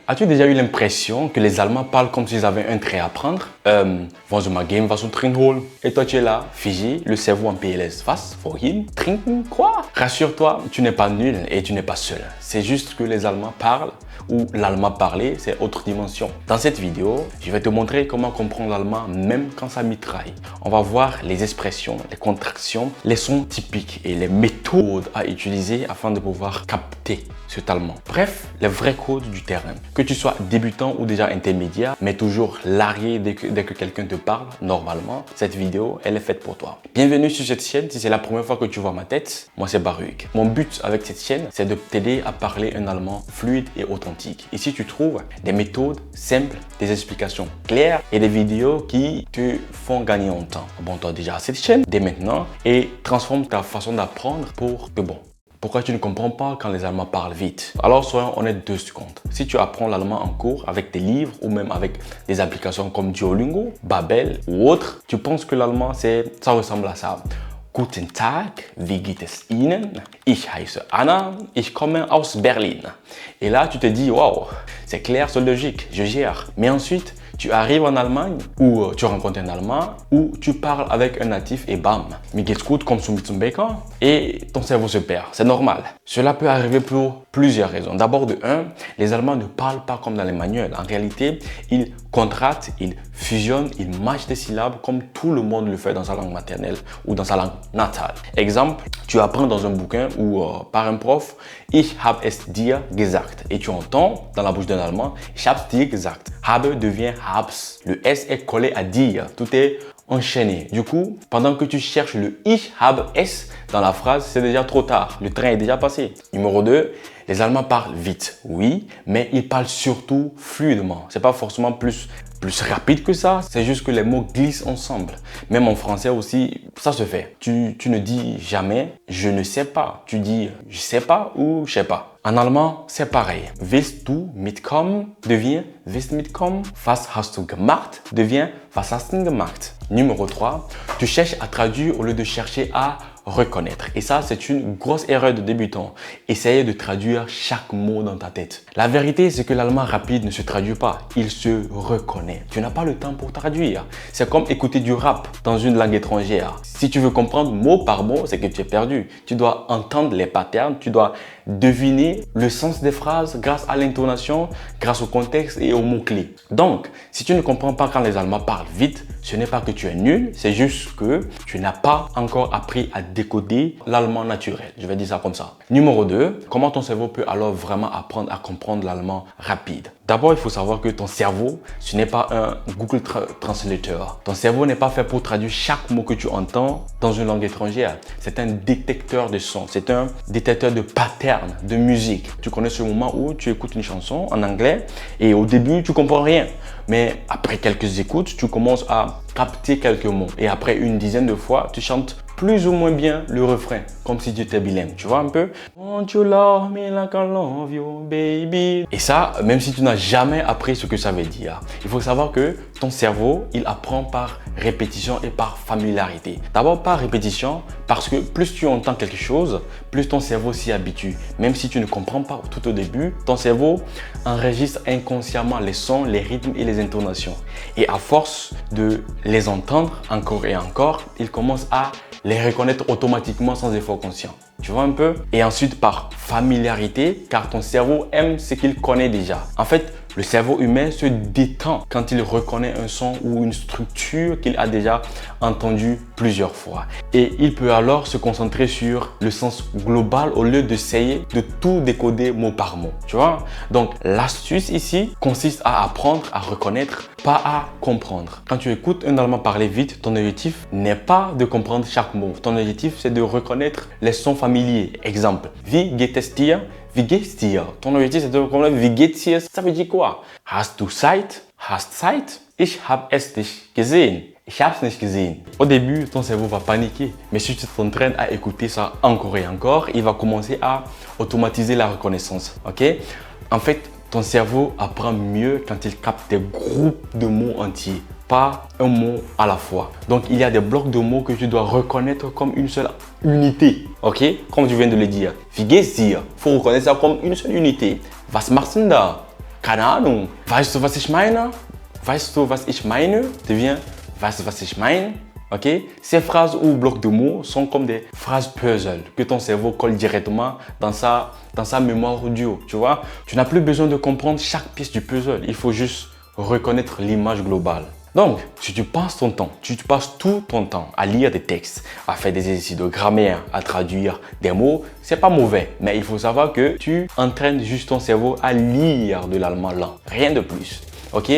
As-tu déjà eu l'impression que les Allemands parlent comme s'ils avaient un trait à prendre? Wollen Sie mal gehen, was du trinken holen? Et toi tu es là, figé, le cerveau en PLS. Was? Wohin? Trinken? Quoi? Rassure-toi, tu n'es pas nul et tu n'es pas seul. C'est juste que les Allemands parlent ou l'allemand parlé, c'est autre dimension. Dans cette vidéo, je vais te montrer comment comprendre l'allemand même quand ça mitraille. On va voir les expressions, les contractions, les sons typiques et les méthodes à utiliser afin de pouvoir capter cet allemand. Bref, les vrais codes du terrain. Que tu sois débutant ou déjà intermédiaire, mais toujours largué dès que quelqu'un te parle, normalement, cette vidéo, elle est faite pour toi. Bienvenue sur cette chaîne. Si c'est la première fois que tu vois ma tête, moi c'est Baruch. Mon but avec cette chaîne, c'est de t'aider à parler un allemand fluide et authentique. Ici, tu trouves des méthodes simples, des explications claires et des vidéos qui te font gagner en temps. Abonne-toi déjà à cette chaîne dès maintenant et transforme ta façon d'apprendre pour que bon. Pourquoi tu ne comprends pas quand les Allemands parlent vite? Alors soyons honnêtes 2 secondes. Si tu apprends l'allemand en cours avec tes livres ou même avec des applications comme Duolingo, Babel ou autres, tu penses que l'allemand ça ressemble à ça. Guten Tag, wie geht es Ihnen? Ich heiße Anna, ich komme aus Berlin. Et là, tu te dis, waouh, c'est clair, c'est logique, je gère. Mais ensuite, tu arrives en Allemagne ou tu rencontres un Allemand ou tu parles avec un natif et bam, mir geht's gut, kommst du mit zum Bäcker? Et ton cerveau se perd, c'est normal. Cela peut arriver pour plusieurs raisons. D'abord de 1, les Allemands ne parlent pas comme dans les manuels. En réalité, ils contractent, ils fusionnent, ils mâchent des syllabes comme tout le monde le fait dans sa langue maternelle ou dans sa langue natale. Exemple, tu apprends dans un bouquin ou par un prof, ich habe es dir gesagt. Et tu entends dans la bouche d'un Allemand, ich hab's dir gesagt. Habe devient hab's. Le S est collé à dire. Tout est enchaîné. Du coup, pendant que tu cherches le ich habe es dans la phrase, c'est déjà trop tard. Le train est déjà passé. Numéro 2, les Allemands parlent vite, oui, mais ils parlent surtout fluidement. C'est pas forcément plus rapide que ça, c'est juste que les mots glissent ensemble. Même en français aussi, ça se fait. Tu ne dis jamais « je ne sais pas ». Tu dis « je sais pas » ou « je sais pas ». En allemand, c'est pareil. Willst du mitkommen devient willst mitkommen. Was hast du gemacht devient was hast du gemacht. Numéro 3, tu cherches à traduire au lieu de chercher à reconnaître. Et ça, c'est une grosse erreur de débutant. Essayez de traduire chaque mot dans ta tête. La vérité, c'est que l'allemand rapide ne se traduit pas. Il se reconnaît. Tu n'as pas le temps pour traduire. C'est comme écouter du rap dans une langue étrangère. Si tu veux comprendre mot par mot, c'est que tu es perdu. Tu dois entendre les patterns, tu dois deviner le sens des phrases grâce à l'intonation, grâce au contexte et aux mots-clés. Donc, si tu ne comprends pas quand les Allemands parlent vite, ce n'est pas que tu es nul, c'est juste que tu n'as pas encore appris à décoder l'allemand naturel. Je vais dire ça comme ça. Numéro 2, comment ton cerveau peut alors vraiment apprendre à comprendre l'allemand rapide? D'abord, il faut savoir que ton cerveau, ce n'est pas un Google Translator. Ton cerveau n'est pas fait pour traduire chaque mot que tu entends dans une langue étrangère. C'est un détecteur de sons, c'est un détecteur de patterns, de musique. Tu connais ce moment où tu écoutes une chanson en anglais et au début, tu comprends rien. Mais après quelques écoutes, tu commences à capter quelques mots. Et après une dizaine de fois, tu chantes plus ou moins bien le refrain, comme si tu étais bilingue, tu vois un peu? Won't you love me like I love you, baby? Et ça, même si tu n'as jamais appris ce que ça veut dire, il faut savoir que ton cerveau, il apprend par répétition et par familiarité. D'abord par répétition, parce que plus tu entends quelque chose, plus ton cerveau s'y habitue. Même si tu ne comprends pas tout au début, ton cerveau enregistre inconsciemment les sons, les rythmes et les intonations. Et à force de les entendre encore et encore, il commence à les reconnaître automatiquement sans effort conscient. Tu vois un peu? Et ensuite par familiarité, car ton cerveau aime ce qu'il connaît déjà. En fait, le cerveau humain se détend quand il reconnaît un son ou une structure qu'il a déjà entendu plusieurs fois. Et il peut alors se concentrer sur le sens global au lieu d'essayer de tout décoder mot par mot. Tu vois? Donc l'astuce ici consiste à apprendre à reconnaître, pas à comprendre. Quand tu écoutes un allemand parler vite, ton objectif n'est pas de comprendre chaque mot. Ton objectif, c'est de reconnaître les sons familiers. Exemple, wie geht es dir? Wie geht's dir? Ton objectif, c'est de comprendre wie geht's dir? Ça veut dire quoi? Hast du Zeit? Hast Zeit? Ich hab es nicht gesehen. Ich hab's nicht gesehen. Au début, ton cerveau va paniquer. Mais si tu t'entraînes à écouter ça encore et encore, il va commencer à automatiser la reconnaissance. Ok? En fait, ton cerveau apprend mieux quand il capte des groupes de mots entiers, pas un mot à la fois. Donc, il y a des blocs de mots que tu dois reconnaître comme une seule unité. Ok? Comme je viens de le dire. Wie geht's dir? Il faut reconnaître ça comme une seule unité. Was machst du da? keine Ahnung. Weißt du, was ich meine? Weißt du, was ich meine? Devient, weißt du, was ich meine? Ok? Ces phrases ou blocs de mots sont comme des phrases puzzle que ton cerveau colle directement dans sa mémoire audio. Tu vois? Tu n'as plus besoin de comprendre chaque pièce du puzzle. Il faut juste reconnaître l'image globale. Donc, si tu passes ton temps, si tu passes tout ton temps à lire des textes, à faire des exercices de grammaire, à traduire des mots, c'est pas mauvais. Mais il faut savoir que tu entraînes juste ton cerveau à lire de l'allemand lent. Rien de plus. Ok?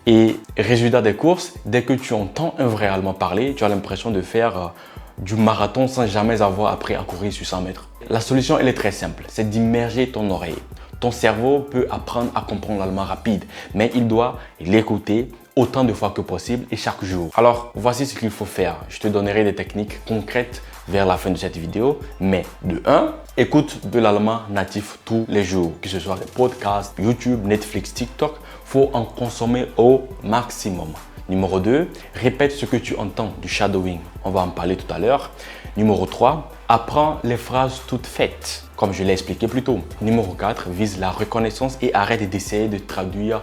Et résultat des courses, dès que tu entends un vrai allemand parler, tu as l'impression de faire du marathon sans jamais avoir appris à courir sur 100 mètres. La solution, elle est très simple, c'est d'immerger ton oreille. Ton cerveau peut apprendre à comprendre l'allemand rapide, mais il doit l'écouter autant de fois que possible et chaque jour. Alors, voici ce qu'il faut faire. Je te donnerai des techniques concrètes vers la fin de cette vidéo. Mais de 1, écoute de l'allemand natif tous les jours, que ce soit les podcasts, YouTube, Netflix, TikTok. Faut en consommer au maximum. Numéro 2, répète ce que tu entends, du shadowing. On va en parler tout à l'heure. Numéro 3, apprends les phrases toutes faites, comme je l'ai expliqué plus tôt. Numéro 4, vise la reconnaissance et arrête d'essayer de traduire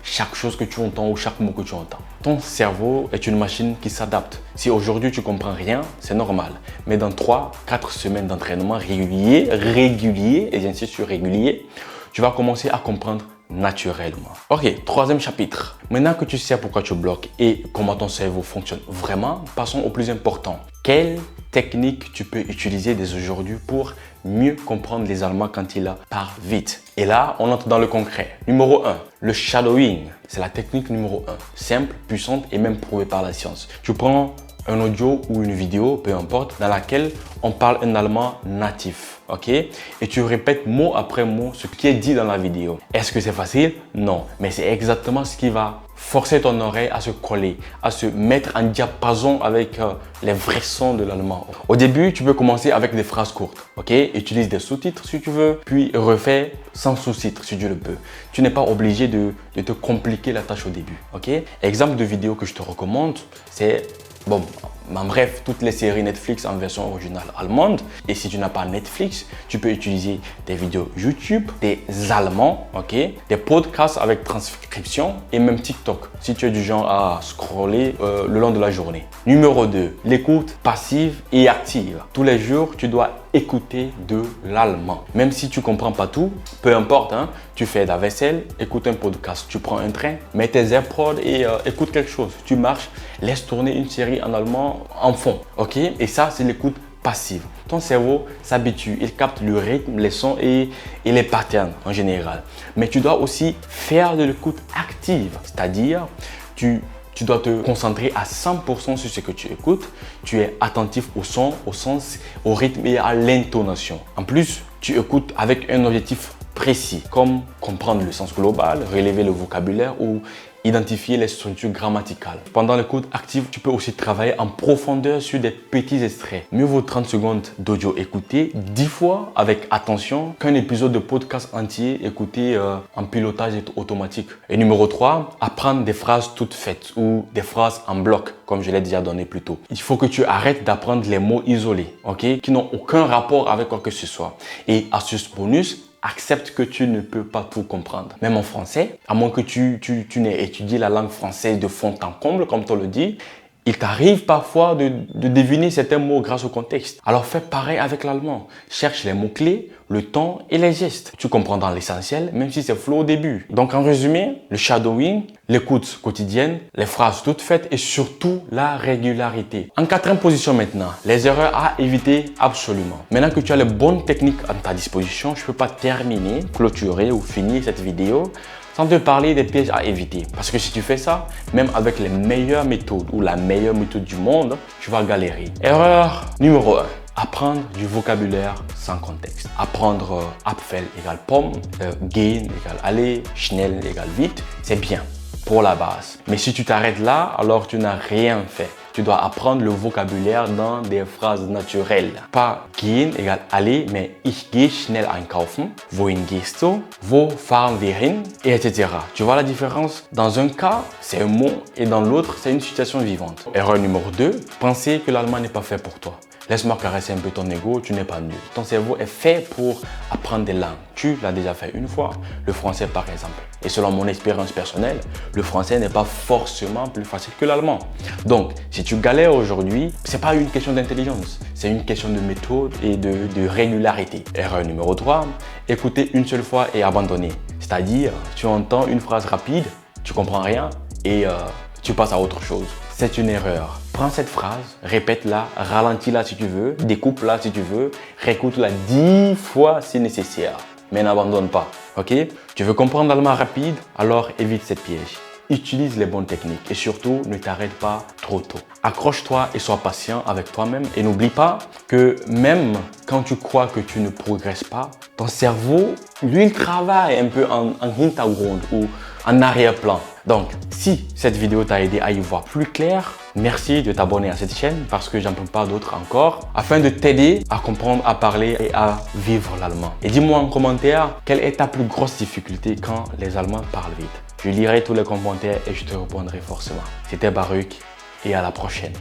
chaque chose que tu entends ou chaque mot que tu entends. Ton cerveau est une machine qui s'adapte. Si aujourd'hui tu comprends rien, c'est normal. Mais dans 3-4 semaines d'entraînement régulier, et j'insiste sur régulier, tu vas commencer à comprendre naturellement. Ok, troisième chapitre. Maintenant que tu sais pourquoi tu bloques et comment ton cerveau fonctionne vraiment, passons au plus important. Quelle technique tu peux utiliser dès aujourd'hui pour mieux comprendre les Allemands quand ils parlent vite? Et là, on entre dans le concret. Numéro 1, le shadowing. C'est la technique numéro 1. Simple, puissante et même prouvée par la science. Tu prends un audio ou une vidéo, peu importe, dans laquelle on parle un allemand natif, ok? Et tu répètes mot après mot ce qui est dit dans la vidéo. Est-ce que c'est facile? Non, mais c'est exactement ce qui va forcer ton oreille à se coller, à se mettre en diapason avec les vrais sons de l'allemand. Au début, tu peux commencer avec des phrases courtes, ok? Utilise des sous-titres si tu veux, puis refais sans sous-titres si tu le peux. Tu n'es pas obligé de te compliquer la tâche au début, ok? Exemple de vidéo que je te recommande, c'est bon, en bref, toutes les séries Netflix en version originale allemande. Et si tu n'as pas Netflix, tu peux utiliser des vidéos YouTube, des Allemands, ok, des podcasts avec transcription et même TikTok si tu es du genre à scroller le long de la journée. Numéro 2, l'écoute passive et active. Tous les jours, tu dois écouter de l'allemand. Même si tu comprends pas tout, peu importe, hein, tu fais la vaisselle, écoute un podcast, tu prends un train, mets tes AirPods et écoute quelque chose. Tu marches, laisse tourner une série en allemand en fond, ok? Et ça, c'est l'écoute passive. Ton cerveau s'habitue, il capte le rythme, les sons et les patterns en général. Mais tu dois aussi faire de l'écoute active, c'est-à-dire tu dois te concentrer à 100% sur ce que tu écoutes. Tu es attentif au son, au sens, au rythme et à l'intonation. En plus, tu écoutes avec un objectif précis, comme comprendre le sens global, relever le vocabulaire ou identifier les structures grammaticales. Pendant l'écoute active, tu peux aussi travailler en profondeur sur des petits extraits. Mieux vaut 30 secondes d'audio écouté 10 fois avec attention qu'un épisode de podcast entier écouté en pilotage automatique. Et numéro 3, apprendre des phrases toutes faites ou des phrases en bloc, comme je l'ai déjà donné plus tôt. Il faut que tu arrêtes d'apprendre les mots isolés, ok, qui n'ont aucun rapport avec quoi que ce soit. Et astuce bonus, accepte que tu ne peux pas tout comprendre. Même en français, à moins que tu n'aies étudié la langue française de fond en comble, comme on le dit, il t'arrive parfois de deviner certains mots grâce au contexte. Alors fais pareil avec l'allemand. Cherche les mots-clés, le ton et les gestes. Tu comprendras l'essentiel, même si c'est flou au début. Donc en résumé, le shadowing, l'écoute quotidienne, les phrases toutes faites et surtout la régularité. En quatrième position maintenant, les erreurs à éviter absolument. Maintenant que tu as les bonnes techniques à ta disposition, je ne peux pas terminer, clôturer ou finir cette vidéo sans te parler des pièges à éviter. Parce que si tu fais ça, même avec les meilleures méthodes ou la meilleure méthode du monde, tu vas galérer. Erreur numéro 1. Apprendre du vocabulaire sans contexte. Apprendre Apfel égale pomme, gehen égale aller, schnell égale vite, c'est bien pour la base. Mais si tu t'arrêtes là, alors tu n'as rien fait. Tu dois apprendre le vocabulaire dans des phrases naturelles. Pas gehen égale aller, mais ich gehe schnell einkaufen, wohin gehst du, wo fahren wir hin, et etc. Tu vois la différence? Dans un cas, c'est un mot et dans l'autre, c'est une situation vivante. Erreur numéro 2, penser que l'allemand n'est pas fait pour toi. Laisse-moi caresser un peu ton ego, tu n'es pas nul. Ton cerveau est fait pour apprendre des langues. Tu l'as déjà fait une fois, le français par exemple. Et selon mon expérience personnelle, le français n'est pas forcément plus facile que l'allemand. Donc, si tu galères aujourd'hui, c'est pas une question d'intelligence, c'est une question de méthode et de régularité. Erreur numéro 3, écouter une seule fois et abandonner. C'est-à-dire, tu entends une phrase rapide, tu comprends rien et tu passes à autre chose. C'est une erreur. Prends cette phrase, répète-la, ralentis-la si tu veux, découpe-la si tu veux, réécoute-la 10 fois si nécessaire. Mais n'abandonne pas, ok? Tu veux comprendre l'allemand rapide? Alors évite cette piège. Utilise les bonnes techniques et surtout ne t'arrête pas trop tôt. Accroche-toi et sois patient avec toi-même et n'oublie pas que même quand tu crois que tu ne progresses pas, ton cerveau, lui, il travaille un peu en hintergrund ou en arrière-plan. Donc, si cette vidéo t'a aidé à y voir plus clair, merci de t'abonner à cette chaîne parce que j'en peux pas d'autres encore afin de t'aider à comprendre, à parler et à vivre l'allemand. Et dis-moi en commentaire quelle est ta plus grosse difficulté quand les Allemands parlent vite. Je lirai tous les commentaires et je te répondrai forcément. C'était Baruch et à la prochaine.